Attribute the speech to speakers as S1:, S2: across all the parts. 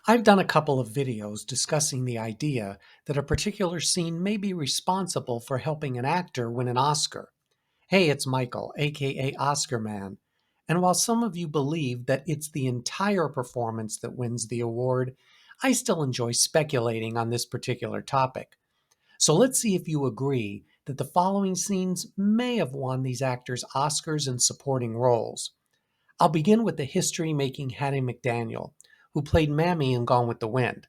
S1: I've done a couple of videos discussing the idea that a particular scene may be responsible for helping an actor win an Oscar. Hey, it's Michael, aka Oscar Man. And while some of you believe that it's the entire performance that wins the award, I still enjoy speculating on this particular topic. So let's see if you agree that the following scenes may have won these actors Oscars in supporting roles. I'll begin with the history-making Hattie McDaniel, who played Mammy in Gone with the Wind.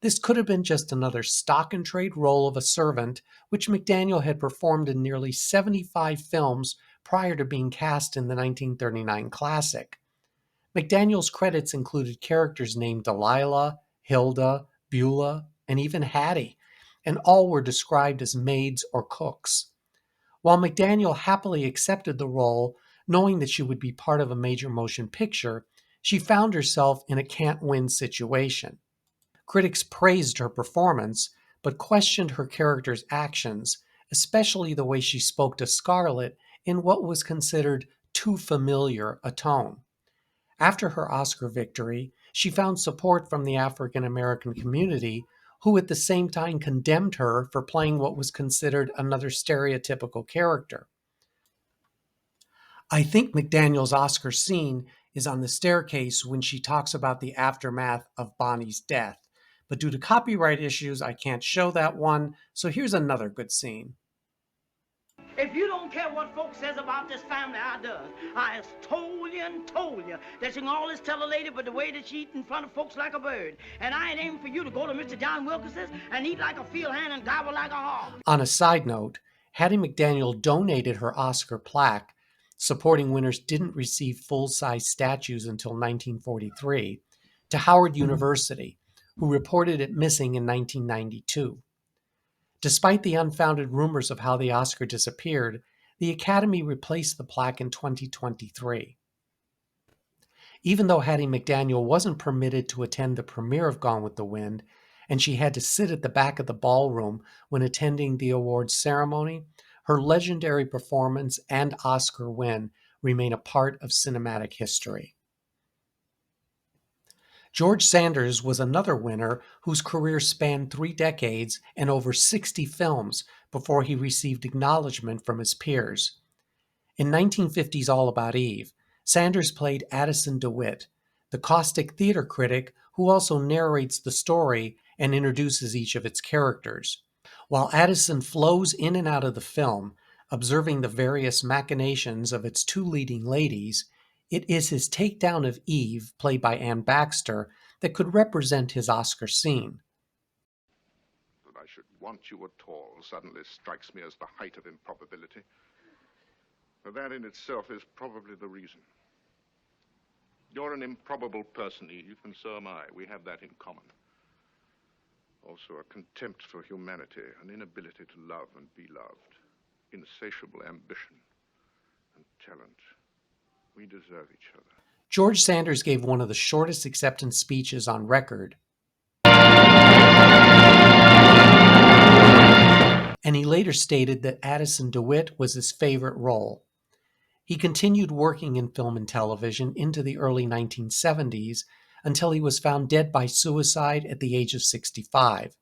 S1: This could have been just another stock-and-trade role of a servant, which McDaniel had performed in nearly 75 films prior to being cast in the 1939 classic. McDaniel's credits included characters named Delilah, Hilda, Beulah, and even Hattie, and all were described as maids or cooks. While McDaniel happily accepted the role, knowing that she would be part of a major motion picture, she found herself in a can't-win situation. Critics praised her performance, but questioned her character's actions, especially the way she spoke to Scarlett in what was considered too familiar a tone. After her Oscar victory, she found support from the African American community, who at the same time condemned her for playing what was considered another stereotypical character. I think McDaniel's Oscar scene is on the staircase when she talks about the aftermath of Bonnie's death. But due to copyright issues, I can't show that one, so here's another good scene.
S2: If you don't care what folks says about this family, I does. I has told you and told you that you can always tell a lady but the way that she eat in front of folks like a bird. And I ain't aiming for you to go to Mr. John Wilkins's and eat like a field hand and gobble like a hog.
S1: On a side note, Hattie McDaniel donated her Oscar plaque. Supporting winners didn't receive full-size statues until 1943, to Howard University, who reported it missing in 1992. Despite the unfounded rumors of how the Oscar disappeared, the Academy replaced the plaque in 2023. Even though Hattie McDaniel wasn't permitted to attend the premiere of Gone with the Wind, and she had to sit at the back of the ballroom when attending the awards ceremony, her legendary performance and Oscar win remain a part of cinematic history. George Sanders was another winner whose career spanned 3 decades and over 60 films before he received acknowledgement from his peers. In 1950's All About Eve, Sanders played Addison DeWitt, the caustic theater critic who also narrates the story and introduces each of its characters. While Addison flows in and out of the film, observing the various machinations of its 2 leading ladies, it is his takedown of Eve, played by Ann Baxter, that could represent his Oscar scene.
S3: That I should want you at all suddenly strikes me as the height of improbability. But that in itself is probably the reason. You're an improbable person, Eve, and so am I. We have that in common. Also a contempt for humanity, an inability to love and be loved, insatiable ambition and talent. We deserve each other.
S1: George Sanders gave one of the shortest acceptance speeches on record, and he later stated that Addison DeWitt was his favorite role. He continued working in film and television into the early 1970s until he was found dead by suicide at the age of 65.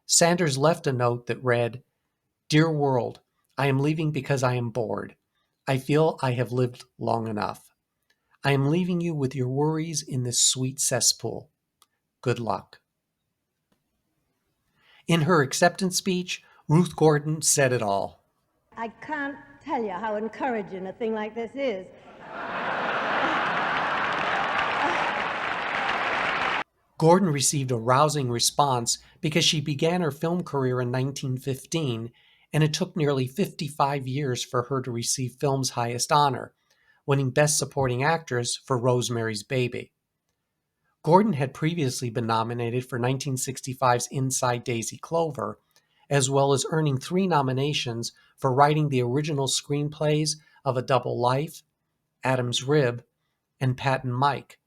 S1: Sanders left a note that read, "Dear world, I am leaving because I am bored. I feel I have lived long enough. I am leaving you with your worries in this sweet cesspool. Good luck." In her acceptance speech, Ruth Gordon said it all.
S4: I can't tell you how encouraging a thing like this is.
S1: Gordon received a rousing response because she began her film career in 1915, and it took nearly 55 years for her to receive film's highest honor, winning Best Supporting Actress for Rosemary's Baby. Gordon had previously been nominated for 1965's Inside Daisy Clover, as well as earning 3 nominations for writing the original screenplays of A Double Life, Adam's Rib, and Pat and Mike,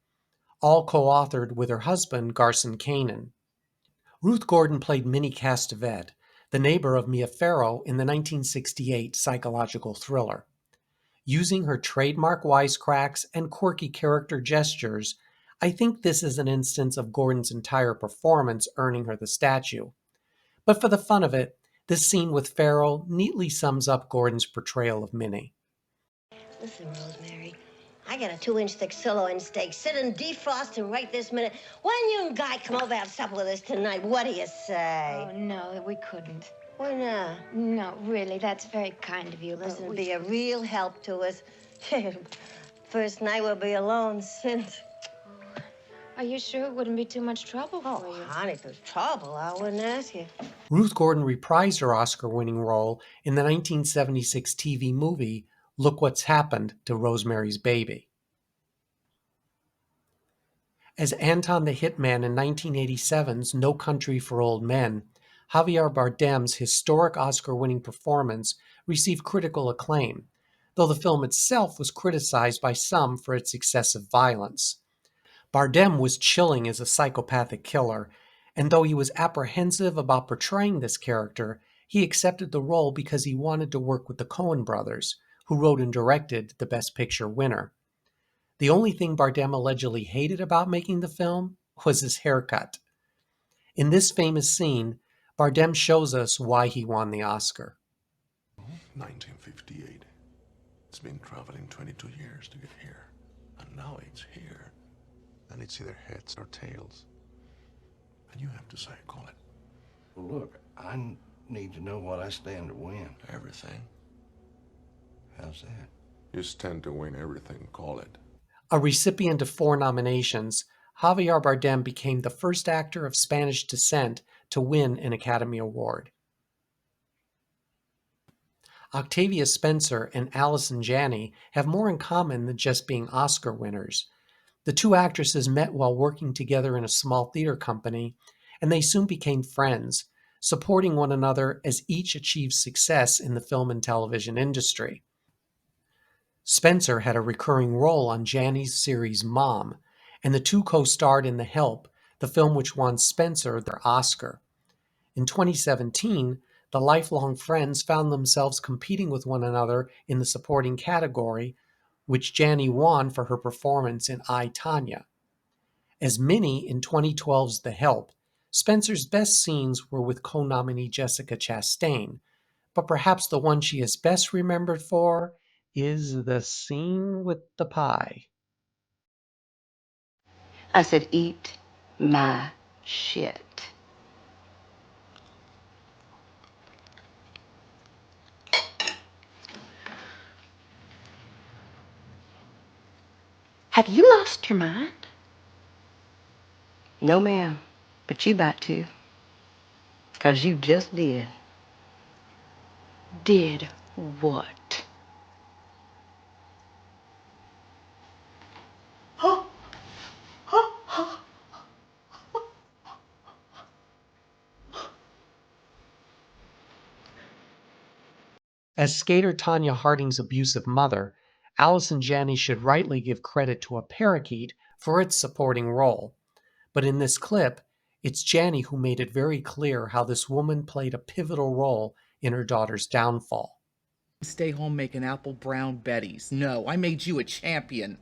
S1: all co-authored with her husband, Garson Kanin. Ruth Gordon played Minnie Castevet, the neighbor of Mia Farrow in the 1968 psychological thriller. Using her trademark wisecracks and quirky character gestures, I think this is an instance of Gordon's entire performance earning her the statue. But for the fun of it, this scene with Farrell neatly sums up Gordon's portrayal of Minnie.
S4: Listen, Rosemary, I got a 2-inch thick sirloin steak sitting defrosting right this minute. Why don't you and Guy come over and have supper with us tonight? What do you say?
S5: Oh, no, we couldn't.
S4: Why not?
S5: No, really, that's very kind of you. but
S4: Listen, it'd
S5: we-
S4: be a real help to us. First night we'll be alone since.
S5: Are you sure it wouldn't be too much trouble for
S4: Oh,
S5: you?
S4: honey, if there's trouble, I wouldn't ask you.
S1: Ruth Gordon reprised her Oscar-winning role in the 1976 TV movie Look What's Happened to Rosemary's Baby. As Anton the Hitman in 1987's No Country for Old Men, Javier Bardem's historic Oscar-winning performance received critical acclaim, though the film itself was criticized by some for its excessive violence. Bardem was chilling as a psychopathic killer, and though he was apprehensive about portraying this character, he accepted the role because he wanted to work with the Coen brothers, who wrote and directed the Best Picture winner. The only thing Bardem allegedly hated about making the film was his haircut. In this famous scene, Bardem shows us why he won the Oscar.
S6: 1958. It's been traveling 22 years to get here. And now it's here. And it's either heads or tails. And you have to say, call it.
S7: Well, look, I need to know what I stand to win.
S6: Everything.
S7: How's that?
S6: You stand to win everything, call it.
S1: A recipient of 4 nominations, Javier Bardem became the first actor of Spanish descent to win an Academy Award. Octavia Spencer and Allison Janney have more in common than just being Oscar winners. The two actresses met while working together in a small theater company, and they soon became friends, supporting one another as each achieved success in the film and television industry. Spencer had a recurring role on Janney's series Mom, and the two co-starred in The Help, the film which won Spencer their Oscar. In 2017, the lifelong friends found themselves competing with one another in the supporting category, which Janney won for her performance in I, Tonya. As Minnie in 2012's The Help, Spencer's best scenes were with co-nominee Jessica Chastain, but perhaps the one she is best remembered for is the scene with the pie.
S8: I said, eat my shit. Have you lost your mind? No, ma'am, but you about to. 'Cause you just did. Did what?
S1: As skater Tonya Harding's abusive mother, Allison Janney should rightly give credit to a parakeet for its supporting role. But in this clip, it's Janney who made it very clear how this woman played a pivotal role in her daughter's downfall.
S9: Stay home making apple brown Betties. No, I made you a champion.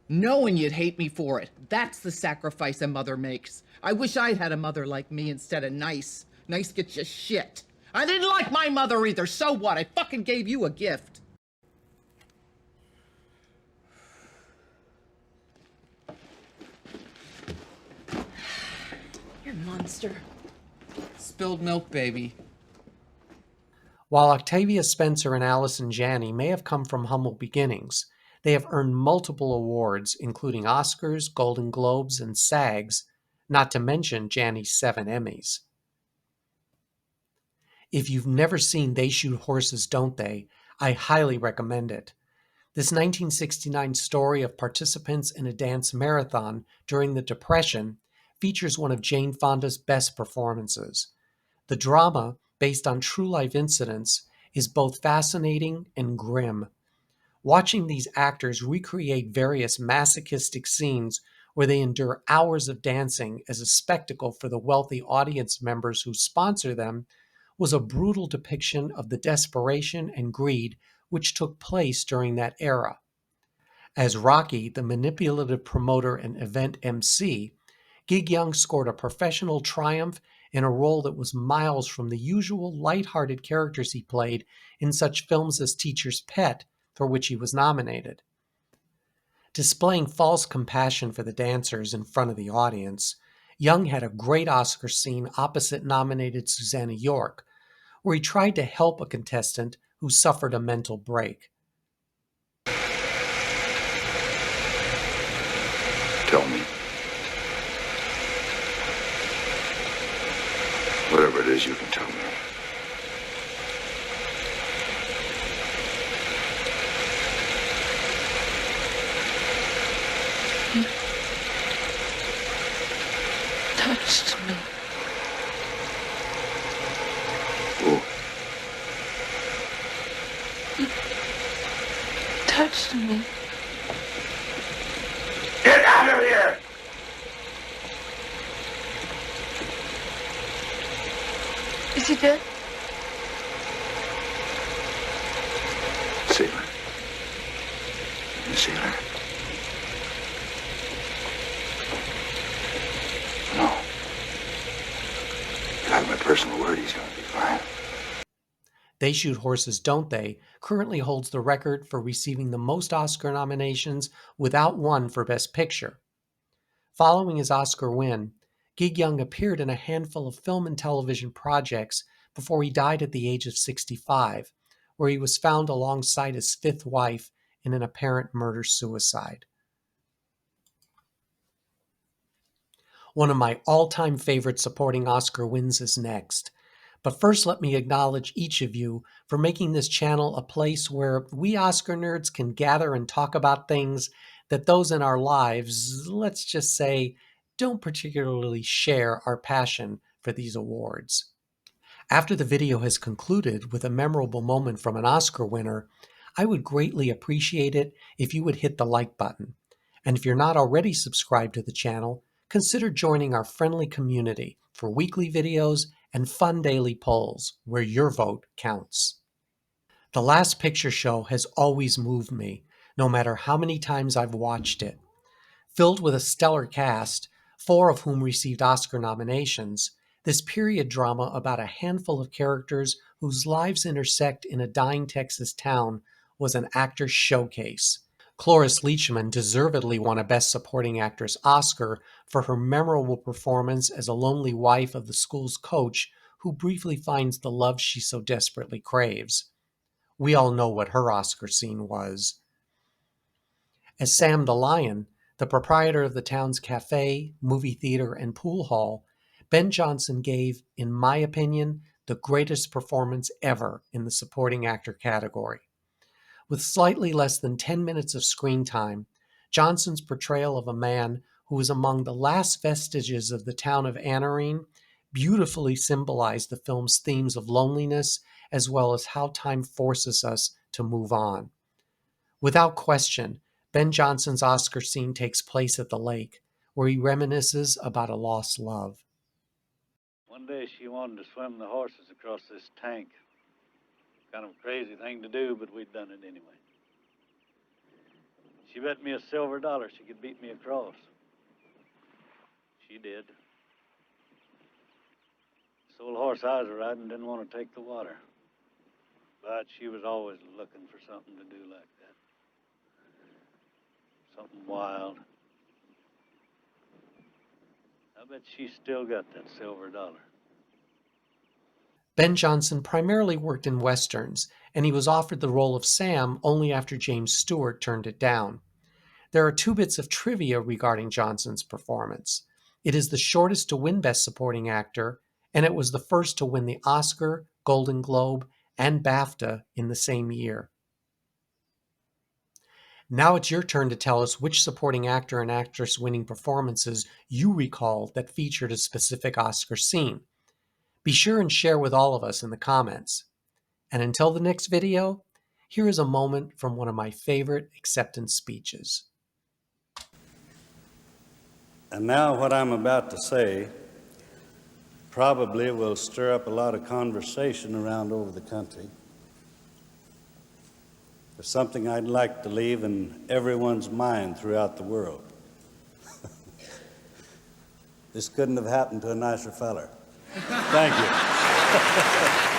S9: Knowing you'd hate me for it. That's the sacrifice a mother makes. I wish I'd had a mother like me instead of nice. Nice gets you shit. I didn't like my mother either. So what? I fucking gave you a gift.
S5: You're a monster.
S9: Spilled milk, baby.
S1: While Octavia Spencer and Allison Janney may have come from humble beginnings, they have earned multiple awards, including Oscars, Golden Globes, and SAGs, not to mention Janney's 7 Emmys. If you've never seen They Shoot Horses, Don't They?, I highly recommend it. This 1969 story of participants in a dance marathon during the Depression features one of Jane Fonda's best performances. The drama, based on true-life incidents, is both fascinating and grim. Watching these actors recreate various masochistic scenes where they endure hours of dancing as a spectacle for the wealthy audience members who sponsor them was a brutal depiction of the desperation and greed which took place during that era. As Rocky, the manipulative promoter and event MC, Gig Young scored a professional triumph in a role that was miles from the usual light-hearted characters he played in such films as Teacher's Pet, for which he was nominated. Displaying false compassion for the dancers in front of the audience, Young had a great Oscar scene opposite nominated Susanna York, where he tried to help a contestant who suffered a mental break.
S10: Tell me. Whatever it is, you can tell me.
S5: He touched me.
S10: Who?
S5: He touched me.
S10: Get out of here!
S5: Is he dead?
S10: Sailor. You sailor? No. You have my personal word, he's gonna be fine.
S1: They Shoot Horses, Don't They currently holds the record for receiving the most Oscar nominations without one for Best Picture. Following his Oscar win, Gig Young appeared in a handful of film and television projects before he died at the age of 65, where he was found alongside his fifth wife in an apparent murder-suicide. One of my all-time favorite supporting Oscar wins is next. But first, let me acknowledge each of you for making this channel a place where we Oscar nerds can gather and talk about things that those in our lives, let's just say, don't particularly share our passion for these awards. After the video has concluded with a memorable moment from an Oscar winner, I would greatly appreciate it if you would hit the like button. And if you're not already subscribed to the channel, consider joining our friendly community for weekly videos and fun daily polls where your vote counts. The Last Picture Show has always moved me, no matter how many times I've watched it. Filled with a stellar cast, 4 of whom received Oscar nominations, this period drama about a handful of characters whose lives intersect in a dying Texas town was an actor's showcase. Cloris Leechman deservedly won a Best Supporting Actress Oscar for her memorable performance as a lonely wife of the school's coach who briefly finds the love she so desperately craves. We all know what her Oscar scene was. As Sam the Lion, the proprietor of the town's cafe, movie theater, and pool hall, Ben Johnson gave, in my opinion, the greatest performance ever in the supporting actor category. With slightly less than 10 minutes of screen time, Johnson's portrayal of a man who was among the last vestiges of the town of Anarene beautifully symbolized the film's themes of loneliness as well as how time forces us to move on. Without question, Ben Johnson's Oscar scene takes place at the lake, where he reminisces about a lost love.
S11: One day she wanted to swim the horses across this tank. Kind of a crazy thing to do, but we'd done it anyway. She bet me $1 silver she could beat me across. She did. This old horse I was riding didn't want to take the water. But she was always looking for something to do like that. Something wild. I bet she still got that $1 silver.
S1: Ben Johnson primarily worked in westerns, and he was offered the role of Sam only after James Stewart turned it down. There are 2 bits of trivia regarding Johnson's performance. It is the shortest to win Best Supporting Actor, and it was the first to win the Oscar, Golden Globe, and BAFTA in the same year. Now it's your turn to tell us which supporting actor and actress winning performances you recall that featured a specific Oscar scene. Be sure and share with all of us in the comments. And until the next video, here is a moment from one of my favorite acceptance speeches.
S11: And now what I'm about to say probably will stir up a lot of conversation around over the country.
S12: for something I'd like to leave in everyone's mind throughout the world. This couldn't have happened to a nicer feller. Thank you.